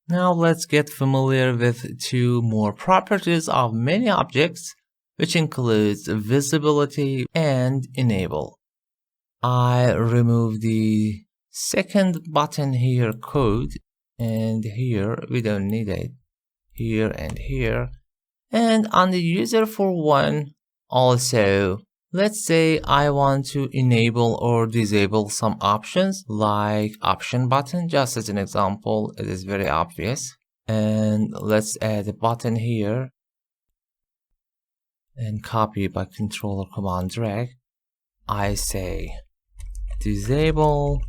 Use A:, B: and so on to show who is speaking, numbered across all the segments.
A: Now let's get familiar with two more properties of many objects, which includes visibility and enable. I remove the second button here, code, and here we don't need it, here and here. And on the user for one also, let's say I want to enable or disable some options like option button, just as an example. It is very obvious. And let's add a button here and copy by Control or Command drag. I say disable,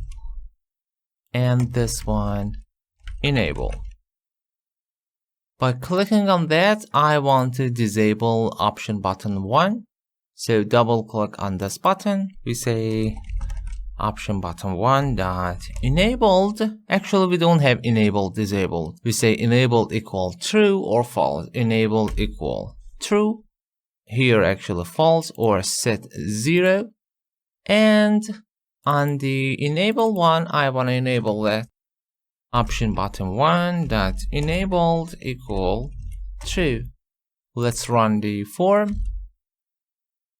A: and this one enable. By clicking on that, I want to disable option button 1. So double click on this button. We say option button 1 dot enabled. Actually, we don't have enabled, disabled. We say enabled equal true or false. Enabled equal true. Here actually false, or set 0. And on the enable one, I want to enable that. Option button 1 dot enabled equal true. Let's run the form.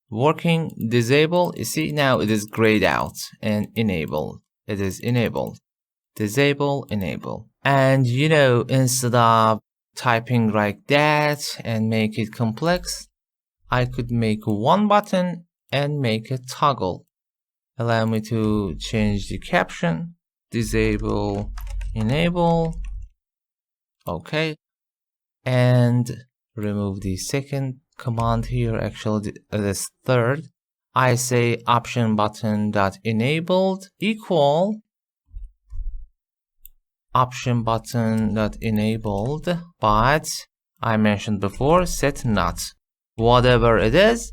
A: Working, disable. You see, now it is grayed out, and enable. It is enabled. Disable, enable. And you know, instead of typing like that and make it complex, I could make one button and make a toggle. Allow me to change the caption. Disable, enable. Okay. And remove the second command here. Actually, this third. I say option button dot enabled equal option button dot enabled, but I mentioned before, set not. Whatever it is,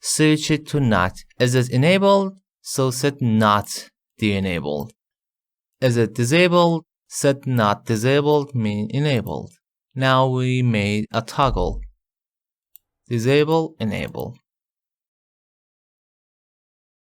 A: switch it to not. Is it enabled? So set not the enabled. Is it disabled? Set not disabled, mean enabled. Now we made a toggle. Disable, enable.